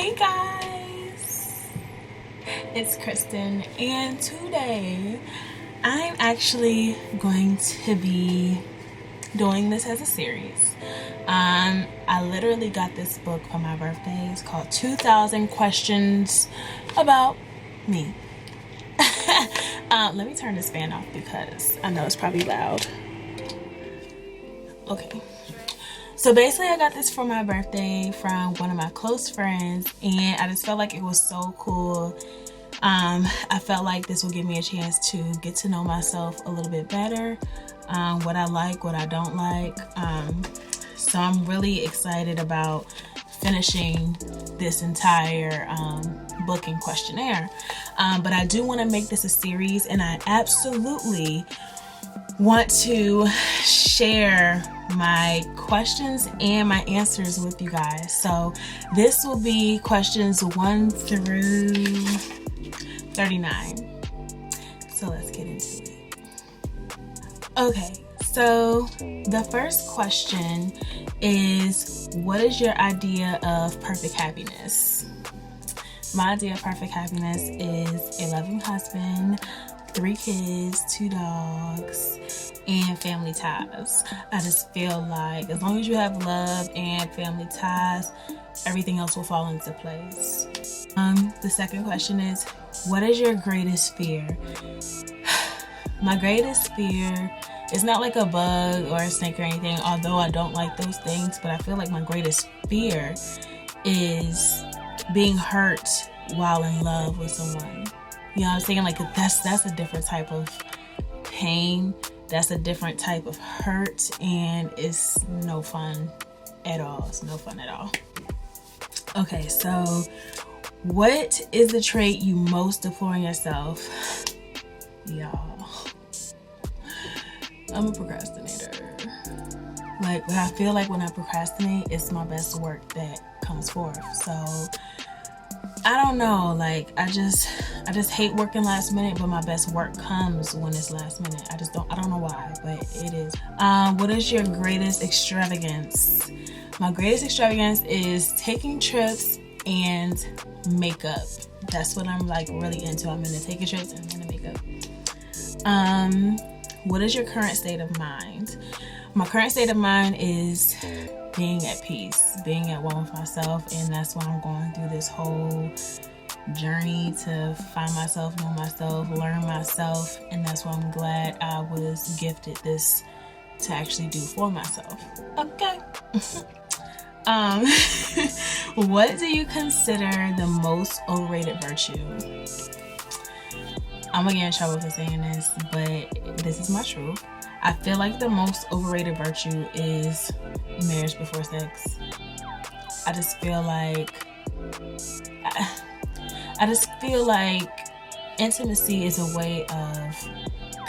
Hey guys, it's Kristen, and today I'm actually going to be doing this as a series. I literally got this book for my birthday. It's called 2000 Questions About Me. Let me turn this fan off because I know it's probably loud. Okay. So basically, I got this for my birthday from one of my close friends, and I just felt like it was so cool. I felt like this will give me a chance to get to know myself a little bit better, what I like, what I don't like. So I'm really excited about finishing this entire book and questionnaire. But I do want to make this a series, and I absolutely want to share my questions and my answers with you guys. So this will be questions 1 through 39. So let's get into it. Okay, so the first question is, what is your idea of perfect happiness? My idea of perfect happiness is a loving husband, 3 kids, 2 dogs, and family ties. I just feel like as long as you have love and family ties, everything else will fall into place. The second question is, what is your greatest fear? My greatest fear is not like a bug or a snake or anything, although I don't like those things, but I feel like my greatest fear is being hurt while in love with someone. You know what I'm saying? Like that's a different type of pain. That's a different type of hurt, and it's no fun at all. It's no fun at all. Okay, so what is the trait you most deplore in yourself? Y'all, I'm a procrastinator. Like, I feel like when I procrastinate, it's my best work that comes forth. So I don't know, like I just hate working last minute, but my best work comes when it's last minute. I don't know why, but it is. What is your greatest extravagance? My greatest extravagance is taking trips and makeup. That's what I'm like really into. I'm into taking trips and into makeup. What is your current state of mind? My current state of mind is being at peace, being at one with myself, and that's why I'm going through this whole journey to find myself, know myself, learn myself, and that's why I'm glad I was gifted this to actually do for myself. Okay. What do you consider the most overrated virtue? I'm gonna get in trouble for saying this, but this is my truth. I feel like the most overrated virtue is marriage before sex. I just feel like intimacy is a way of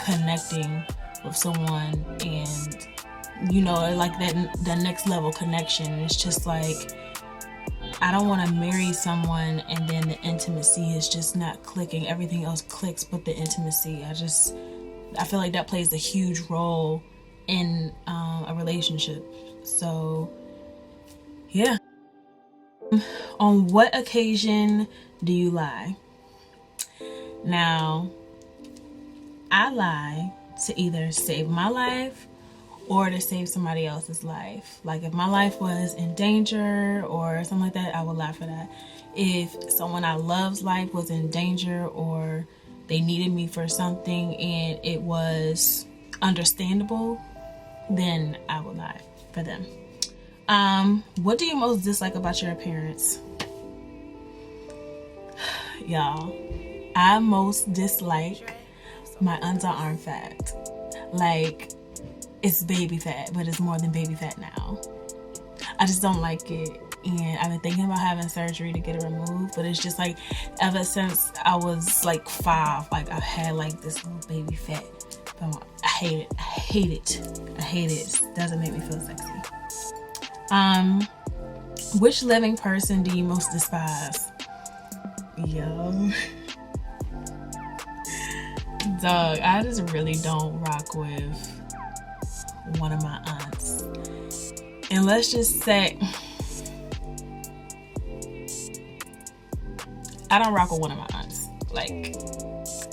connecting with someone, and you know, like that next level connection. It's just like, I don't want to marry someone and then the intimacy is just not clicking. Everything else clicks but the intimacy. I feel like that plays a huge role in a relationship. So, yeah. On what occasion do you lie? Now, I lie to either save my life or to save somebody else's life. Like if my life was in danger or something like that, I would lie for that. If someone I love's life was in danger or they needed me for something and it was understandable, then I would lie for them. What do you most dislike about your appearance? Y'all, I most dislike my under-arm fat. Like, it's baby fat, but it's more than baby fat now. I just don't like it. And I've been thinking about having surgery to get it removed, but it's just like ever since I was like 5, like I've had like this little baby fat. I hate it. It doesn't make me feel sexy. Which living person do you most despise? Yo. Dog, I just really don't rock with one of my aunts. And let's just say I don't rock with one of my aunts. Like,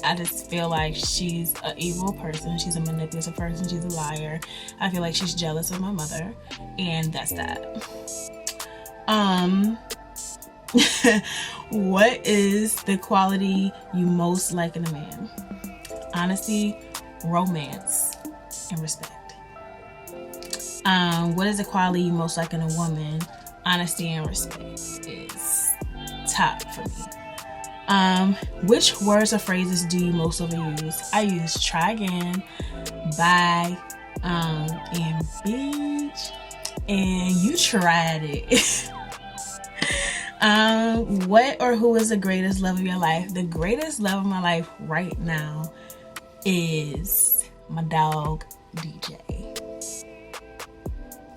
I just feel like she's an evil person. She's a manipulative person. She's a liar. I feel like she's jealous of my mother, and that's that. What is the quality you most like in a man? Honesty, romance, and respect. What is the quality you most like in a woman? Honesty and respect is top for me. Which words or phrases do you most overuse? I use try again, bye, and bitch, and you tried it. What or who is the greatest love of your life? The greatest love of my life right now is my dog, DJ.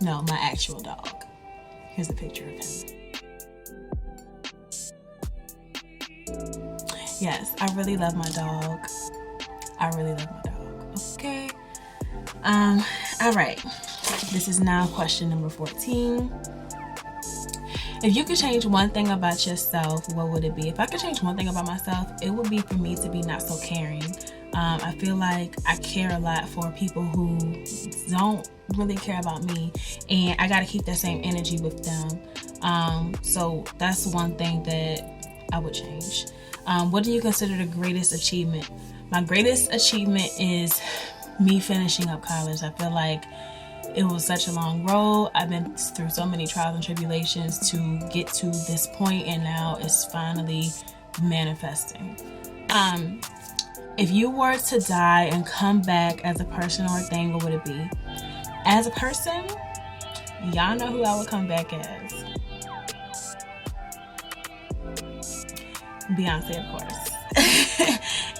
No, my actual dog. Here's a picture of him. Yes, I really love my dog. I really love my dog. Okay. All right. This is now question number 14. If you could change one thing about yourself, what would it be? If I could change one thing about myself, it would be for me to be not so caring. I feel like I care a lot for people who don't really care about me, and I got to keep that same energy with them. So that's one thing that I would change. What do you consider the greatest achievement? My greatest achievement is me finishing up college. I feel like it was such a long road. I've been through so many trials and tribulations to get to this point, and now it's finally manifesting. If you were to die and come back as a person or a thing, what would it be? As a person, y'all know who I would come back as. Beyonce, of course.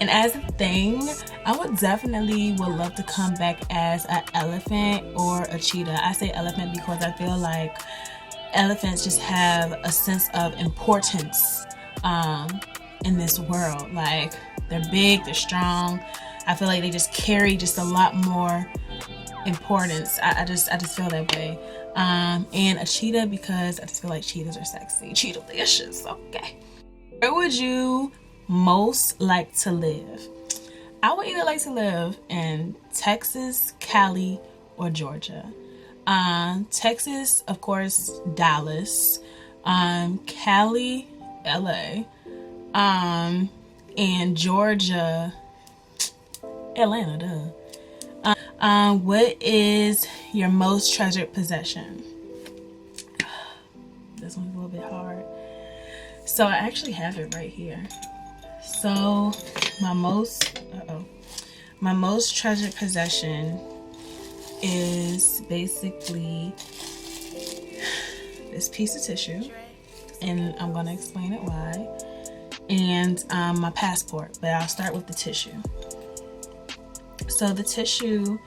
And as a thing, I would love to come back as an elephant or a cheetah. I say elephant because I feel like elephants just have a sense of importance in this world. Like, they're big, they're strong. I feel like they just carry just a lot more importance. I just feel that way. And a cheetah because I just feel like cheetahs are sexy. Cheetah-licious, okay. Where would you most like to live? I would either like to live in Texas, Cali, or Georgia. Texas, of course, Dallas. Cali, LA. And Georgia, Atlanta, duh. What is your most treasured possession? This one's a little bit hard. So I actually have it right here. So my most treasured possession is basically this piece of tissue, and I'm gonna explain it why. And my passport, but I'll start with the tissue. So the tissue,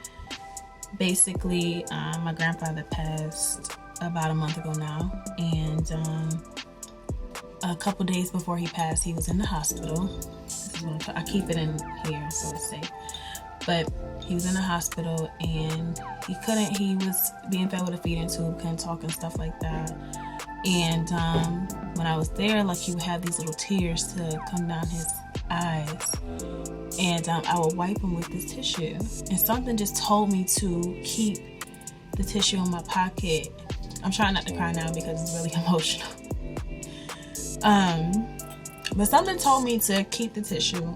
basically, my grandfather passed about a month ago now, and a couple days before he passed, he was in the hospital. This is what I keep it in here so it's safe. But he was in the hospital, and he was being fed with a feeding tube, couldn't talk and stuff like that. And when I was there, like, he would have these little tears to come down his eyes, and I would wipe them with this tissue. And something just told me to keep the tissue in my pocket. I'm trying not to cry now because it's really emotional. But something told me to keep the tissue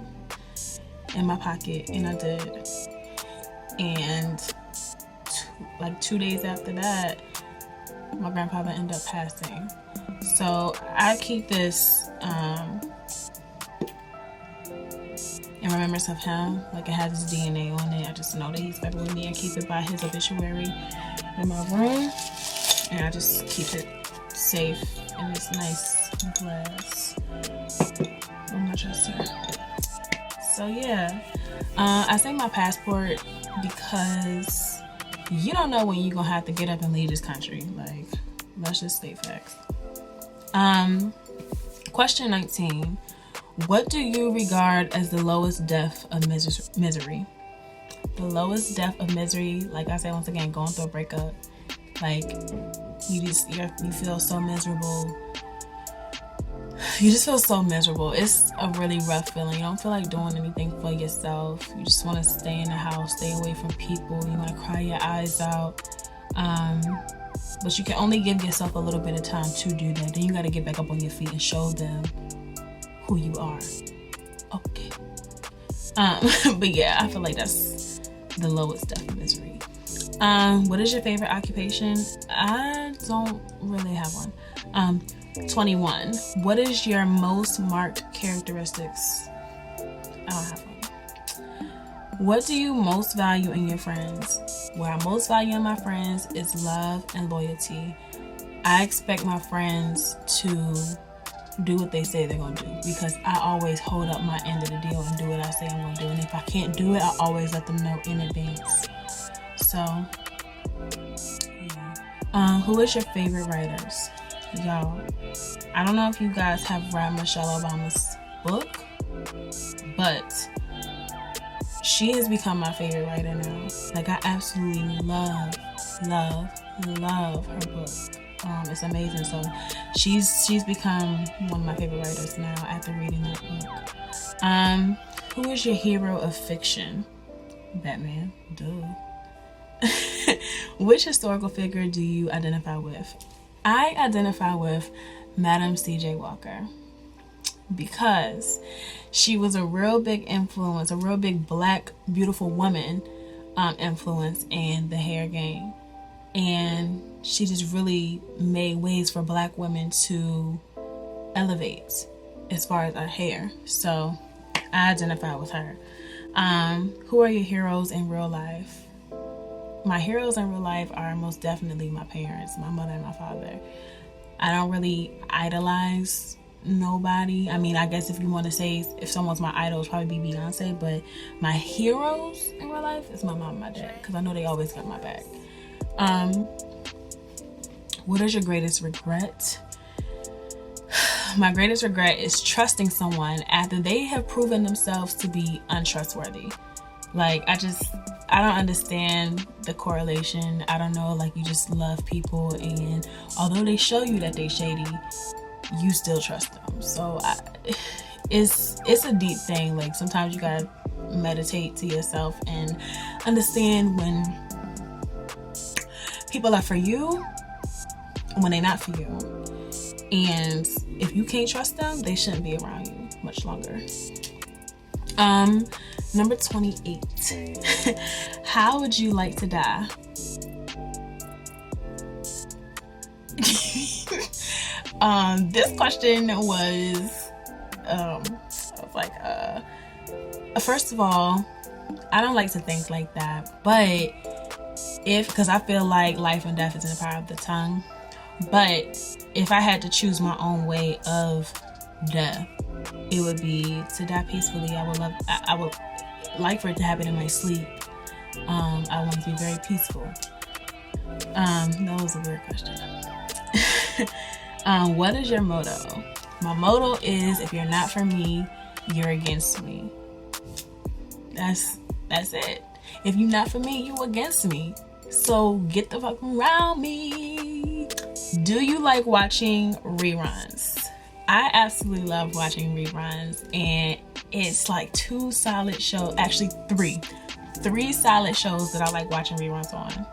in my pocket, and I did. And 2 days after that, my grandfather ended up passing. So I keep this in remembrance of him. Like, it has his DNA on it. I just know that he's ever with me. I keep it by his obituary in my room, and I just keep it safe in this nice glass on my dresser. So yeah, I say my passport because you don't know when you're gonna have to get up and leave this country. Like, let's just state facts. Question 19. What do you regard as the lowest depth of misery? The lowest depth of misery, like I said, once again, going through a breakup. Like, you feel so miserable. you just feel so miserable. It's a really rough feeling. You don't feel like doing anything for yourself. You just want to stay in the house, stay away from people. You want to cry your eyes out. But you can only give yourself a little bit of time to do that. Then you got to get back up on your feet and show them who you are. Okay. But yeah, I feel like that's the lowest death of misery. What is your favorite occupation? I don't really have one. 21. What is your most marked characteristics? I don't have one. What do you most value in your friends? What I most value in my friends is love and loyalty. I expect my friends to do what they say they're going to do, because I always hold up my end of the deal and do what I say I'm going to do. And if I can't do it, I always let them know in advance. So, yeah. Who is your favorite writers? Y'all, I don't know if you guys have read Michelle Obama's book, but she has become my favorite writer now. Like, I absolutely love her book. It's amazing. So she's become one of my favorite writers now after reading that book. Who is your hero of fiction? Batman. Duh. Which historical figure do you identify with? I identify with Madam C.J. Walker, because she was a real big influence, a real big black, beautiful woman influence in the hair game. And she just really made ways for black women to elevate as far as our hair. So I identify with her. Who are your heroes in real life? My heroes in real life are most definitely my parents, my mother and my father. I don't really idolize nobody. I mean, I guess if you want to say if someone's my idol, it's probably be Beyonce, but my heroes in real life is my mom and my dad, because I know they always got my back. What is your greatest regret? My greatest regret is trusting someone after they have proven themselves to be untrustworthy. Like, I don't understand the correlation. I don't know, like, you just love people, and although they show you that they shady, you still trust them. So it's a deep thing. Like, sometimes you gotta meditate to yourself and understand when people are for you and when they're not for you. And if you can't trust them, they shouldn't be around you much longer. Number 28. How would you like to die? This question was like, first of all, I don't like to think like that, but because I feel like life and death is in the power of the tongue. But if I had to choose my own way of death, it would be to die peacefully. I would like for it to happen in my sleep. I want to be very peaceful. That was a weird question. What is your motto? My motto is, if you're not for me, you're against me. That's it. If you're not for me, you against me. So get the fuck around me. Do you like watching reruns? I absolutely love watching reruns, and it's like two solid shows, actually three solid shows that I like watching reruns on.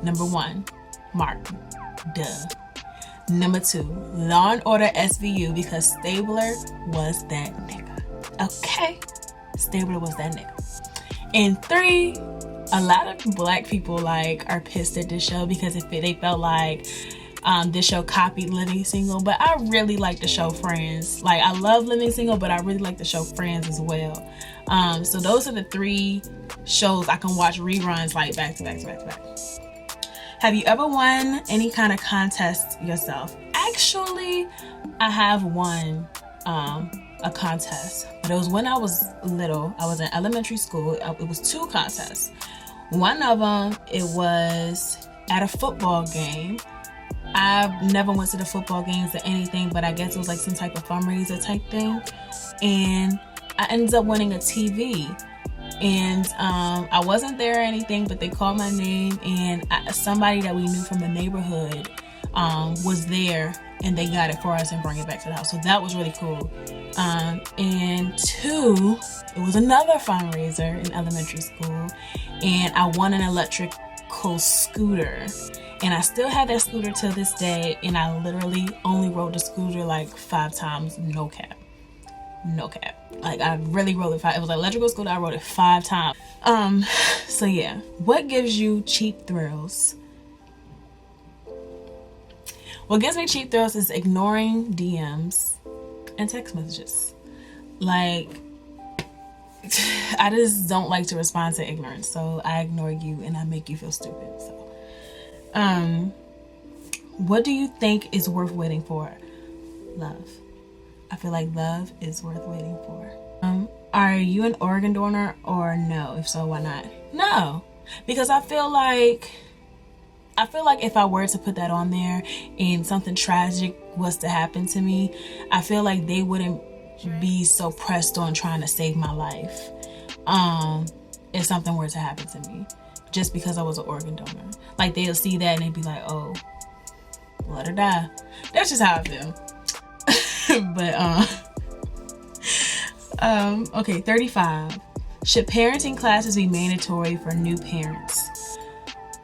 Number 1, Martin. Duh. Number 2, Law and Order SVU, because Stabler was that nigga. Okay? Stabler was that nigga. And 3, a lot of black people are pissed at this show because they felt like this show copied Living Single, but I really like the show Friends. Like, I love Living Single, but I really like the show Friends as well. So those are the 3 shows I can watch reruns back to back to back to back. Have you ever won any kind of contest yourself? Actually, I have won a contest, but it was when I was little. I was in elementary school. It was 2 contests. One of them, it was at a football game. I never went to the football games or anything, but I guess it was like some type of fundraiser type thing. And I ended up winning a TV. And I wasn't there or anything, but they called my name, and somebody that we knew from the neighborhood was there and they got it for us and bring it back to the house. So that was really cool. And 2, it was another fundraiser in elementary school, and I won an electrical scooter. And I still have that scooter till this day, and I literally only rode the scooter like 5 times, no cap. Like, I really rode it 5. It was an electrical scooter, I rode it 5 times. So yeah, what gives you cheap thrills? What gives me cheap thrills is ignoring DMs and text messages. Like, I just don't like to respond to ignorance, so I ignore you and I make you feel stupid. So, what do you think is worth waiting for? Love. I feel like love is worth waiting for. Are you an organ donor or no? If so, why not? No, because I feel like if I were to put that on there and something tragic was to happen to me, I feel like they wouldn't be so pressed on trying to save my life if something were to happen to me, just because I was an organ donor. Like, they'll see that and they'd be like, oh, let her die. That's just how I feel. But okay, 35. Should parenting classes be mandatory for new parents?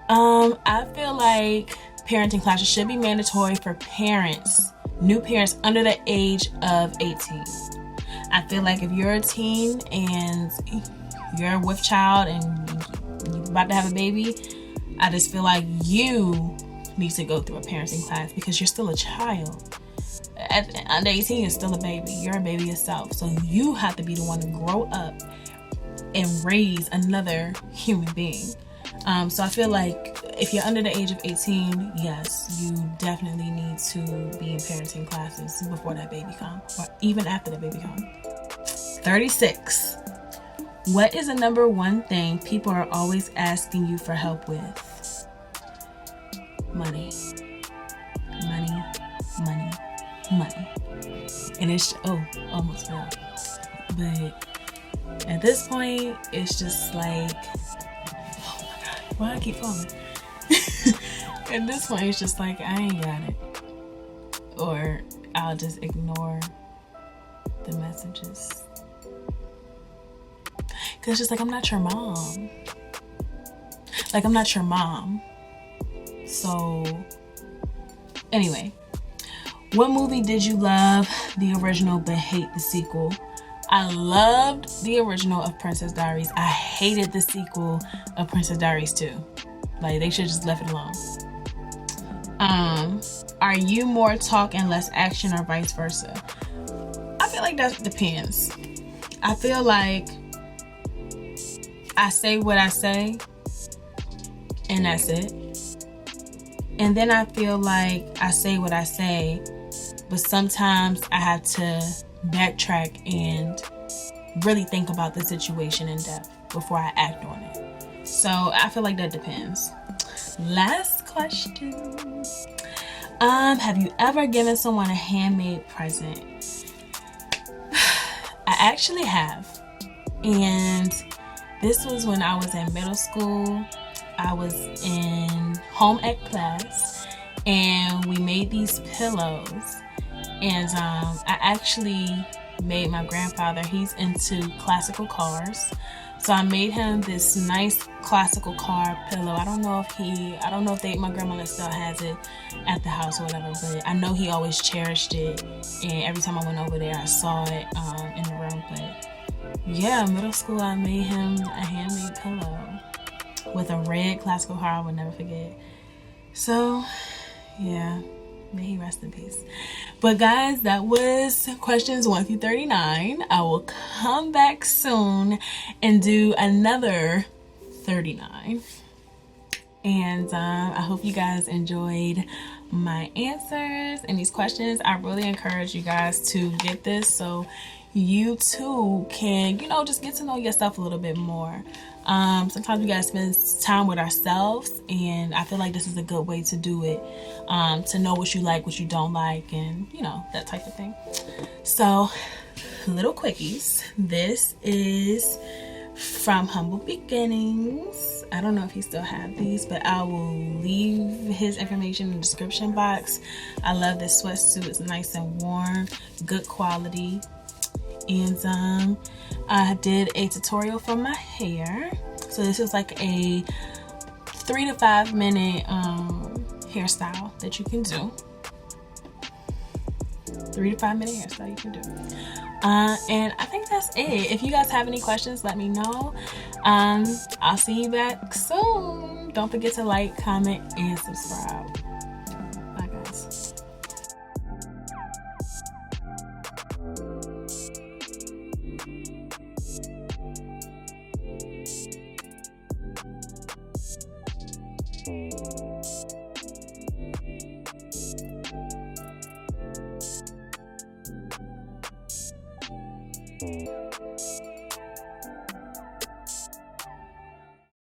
I feel like parenting classes should be mandatory for new parents under the age of 18. I feel like if you're a teen and you're with child and you're about to have a baby, I just feel like you need to go through a parenting class because you're still a child. Under 18, you're still a baby. You're a baby yourself. So you have to be the one to grow up and raise another human being. So I feel like if you're under the age of 18, yes, you definitely need to be in parenting classes before that baby comes, or even after the baby comes. 36. What is the number one thing people are always asking you for help with? Money. Money. Money. Money. And it's, almost fell. But at this point, it's just like, oh my God, why I keep falling? At this point, it's just like, I ain't got it. Or I'll just ignore the messages. Cause it's just like, I'm not your mom. Like, I'm not your mom. So, anyway. What movie did you love the original but hate the sequel? I loved the original of Princess Diaries. I hated the sequel of Princess Diaries 2. Like, they should just left it alone. Are you more talk and less action or vice versa? I feel like that depends. I feel like I say what I say and that's it. And then I feel like I say what I say, but sometimes I have to backtrack and really think about the situation in depth before I act on it. So I feel like that depends. Last question. Have you ever given someone a handmade present? I actually have. And this was when I was in middle school. I was in home ec class and we made these pillows. And I actually made my grandfather, he's into classical cars. So I made him this nice classical car pillow. I don't know if my grandmother still has it at the house or whatever, but I know he always cherished it. And every time I went over there, I saw it in the room. But yeah, middle school, I made him a handmade pillow with a red classical car I would never forget. So yeah, may he rest in peace. But guys, that was questions 1 through 39. I will come back soon and do another 39. And I hope you guys enjoyed my answers and these questions. I really encourage you guys to get this so you too can, just get to know yourself a little bit more. Sometimes we gotta spend time with ourselves, and I feel like this is a good way to do it, to know what you like, what you don't like, and that type of thing. So, little quickies. This is from Humble Beginnings. I don't know if he still have these, but I will leave his information in the description box. I love this sweatsuit. It's nice and warm, good quality. And I did a tutorial for my hair. So this is like a 3 to 5 minute hairstyle that you can do. 3 to 5 minute hairstyle you can do. And I think that's it. If you guys have any questions, let me know. I'll see you back soon. Don't forget to like, comment, and subscribe.